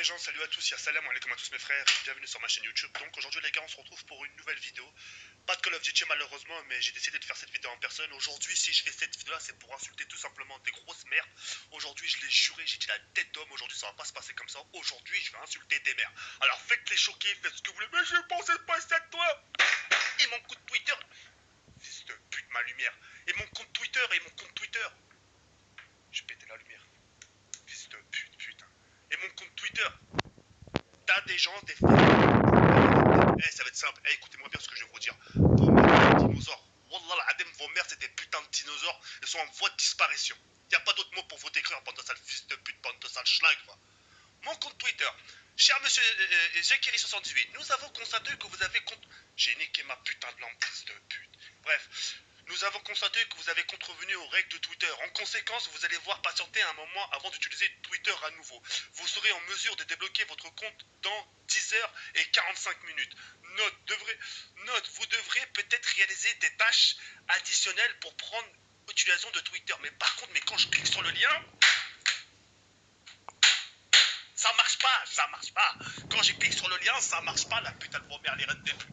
gens, salut à tous, salam alaikum à tous mes frères, et bienvenue sur ma chaîne YouTube. Donc aujourd'hui les gars, on se retrouve pour une nouvelle vidéo. Pas de Call of Duty malheureusement, mais j'ai décidé de faire cette vidéo en personne. Aujourd'hui, si je fais cette vidéo là, c'est pour insulter tout simplement des grosses mères. Aujourd'hui, je l'ai juré, j'ai dit la tête d'homme, aujourd'hui ça va pas se passer comme ça. Aujourd'hui, je vais insulter des mères. Alors faites les choquer, faites ce que vous voulez, mais je pensais pas ça de toi. Et mon compte Twitter, fils de pute ma lumière. Et mon compte Twitter. Je vais péter la lumière. Fils de pute, putain. Et mon compte Twitter. T'as des gens, des femmes. Ça va être simple. Écoutez-moi bien ce que je vais vous dire. Vos mères, des dinosaures. Wallah l'adem, vos mères, c'est des putains de dinosaures. Elles sont en voie de disparition. Y a pas d'autre mot pour vous décrire, bande de sale fils de pute, bande de sale schlag, va. Mon compte Twitter. Cher monsieur Zekiri78, nous avons constaté que vous avez J'ai niqué ma putain de lampe, fils de pute. Bref. Nous avons constaté que vous avez contrevenu aux règles de Twitter. En conséquence, vous allez voir patienter un moment avant d'utiliser Twitter à nouveau. Vous serez en mesure de débloquer votre compte dans 10h45. Note, vous devrez peut-être réaliser des tâches additionnelles pour prendre l'utilisation de Twitter. Mais par contre, quand je clique sur le lien, ça marche pas. Quand je clique sur le lien, ça marche pas, la putain de mère, les reines des putes.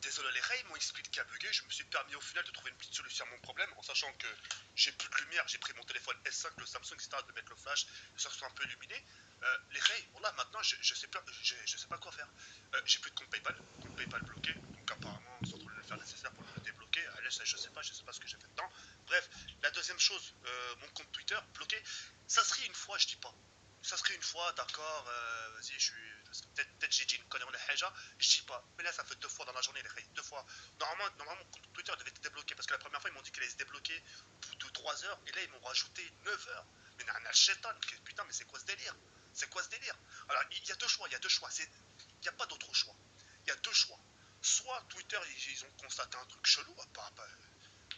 Désolé les rails, m'ont expliqué qu'il a bugué, je me suis permis au final de trouver une petite solution à mon problème, en sachant que j'ai plus de lumière, j'ai pris mon téléphone S5, le Samsung, etc. de mettre le flash, ça soit un peu illuminé. Les rails, bon là maintenant je sais pas quoi faire. J'ai plus de compte PayPal bloqué, donc apparemment c'est en train de le faire nécessaire pour le débloquer. Allez, je sais pas ce que j'ai fait dedans. Bref, la deuxième chose, mon compte Twitter bloqué, ça serait une fois, je dis pas. Ça serait une fois, d'accord, vas-y, je suis. Peut-être j'ai dit une connerie en haja, je dis pas. Mais là, ça fait 2 fois dans la journée, les gars, 2 fois. Normalement, mon compte Twitter devait être débloqué parce que la première fois, ils m'ont dit qu'il allait se débloquer au bout de 3 heures, et là, ils m'ont rajouté 9 heures. Mais n'a un chétan, putain, mais c'est quoi ce délire? Alors, il y a deux choix, il n'y a pas d'autre choix. Il y a deux choix. Soit Twitter, ils ont constaté un truc chelou,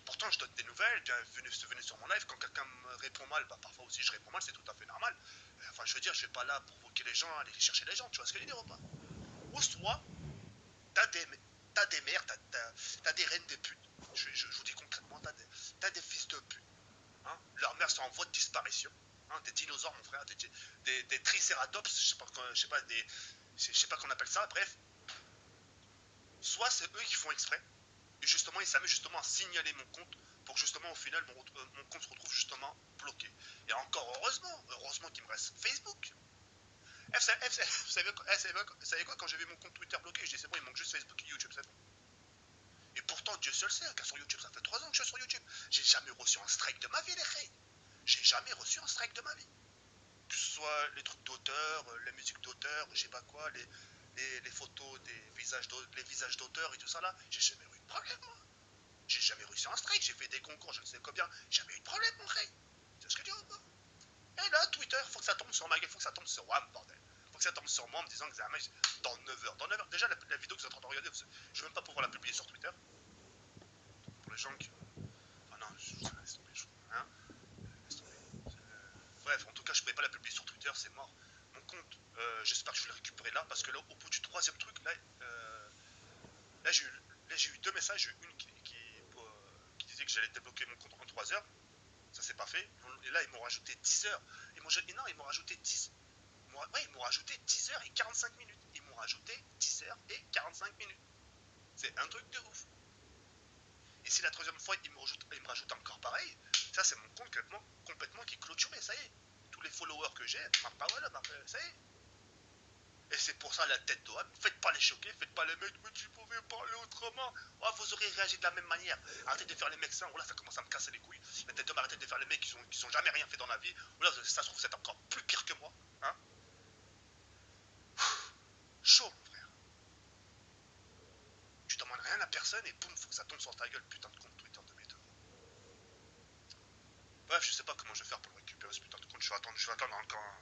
pourtant je donne des nouvelles, venez sur mon live, quand quelqu'un me répond mal, parfois aussi je réponds mal, c'est tout à fait normal. Enfin je veux dire, je vais pas là provoquer les gens, aller chercher les gens, tu vois ce que je veux dire ou pas? Ou soit, t'as des mères, t'as des reines des putes. Je vous dis concrètement, t'as des fils de pute. Hein, leurs mères sont en voie de disparition. Hein, des dinosaures mon frère, des tricératops, je sais pas qu'on appelle ça, bref. Soit c'est eux qui font exprès, et justement, ils s'amusent justement à signaler mon compte pour que justement au final mon compte se retrouve justement bloqué. Et encore heureusement qu'il me reste Facebook. Vous savez quoi, quand j'ai vu mon compte Twitter bloqué, je dis c'est bon, il manque juste Facebook et YouTube, c'est bon. Et pourtant, Dieu seul sait, car sur YouTube, ça fait 3 ans que je suis sur YouTube. J'ai jamais reçu un strike de ma vie, les reilles. J'ai jamais reçu un strike de ma vie. Que ce soit les trucs d'auteur, la musique d'auteur, je sais pas quoi, les photos les visages d'auteur et tout ça là, j'ai jamais eu de problème, moi. J'ai jamais réussi un strike, j'ai fait des concours, je ne sais combien, jamais eu de problème, mon rey. C'est ce que je dis ou pas? Et là, Twitter, faut que ça tombe sur ma gueule, faut que ça tombe sur WAM, bordel. Faut que ça tombe sur moi en me disant que c'est un mec dans 9 heures. Dans 9 heures, déjà, la vidéo que vous êtes en train de regarder, je vais même pas pouvoir la publier sur Twitter. Pour les gens qui. Enfin, non, laisse tomber, hein, laisse tomber. Bref, en tout cas, je pouvais pas la publier sur Twitter, c'est mort. Mon compte, j'espère que je vais le récupérer là, parce que là, au bout du 3e truc, là j'ai eu 2 messages, j'ai eu une qui disait que j'allais débloquer mon compte en 3 heures. Ça c'est pas fait. Et là ils m'ont rajouté 10 heures. Ils m'ont rajouté 10. Ils m'ont rajouté 10 heures et 45 minutes. Ils m'ont rajouté 10 heures et 45 minutes. C'est un truc de ouf. Et si la 3e fois ils me rajoutent encore pareil, ça c'est mon compte complètement qui est clôturé, ça y est. Tous les followers que j'ai, ça y est. Et c'est pour ça la tête d'Oham, faites pas les choquer, faites pas les mecs, mais tu pouvais parler autrement. Oh, vous aurez réagi de la même manière. Arrêtez de faire les mecs sains, oh là ça commence à me casser les couilles. La tête d'Oham, arrêtez de faire les mecs qui ont jamais rien fait dans la vie. Oh là ça se trouve vous êtes encore plus pire que moi. Hein, chaud mon frère. Tu demandes rien à personne et boum, faut que ça tombe sur ta gueule, putain de compte Twitter de mes deux. Bref, je sais pas comment je vais faire pour le récupérer ce putain de compte. Je vais attendre encore.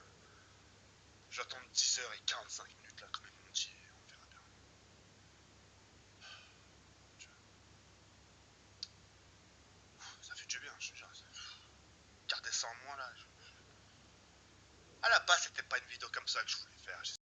Je vais attendre 10h45 là, comme ils m'ont dit. On verra bien. Ça fait du bien, je veux garder ça en moi là. À la base, c'était pas une vidéo comme ça que je voulais faire.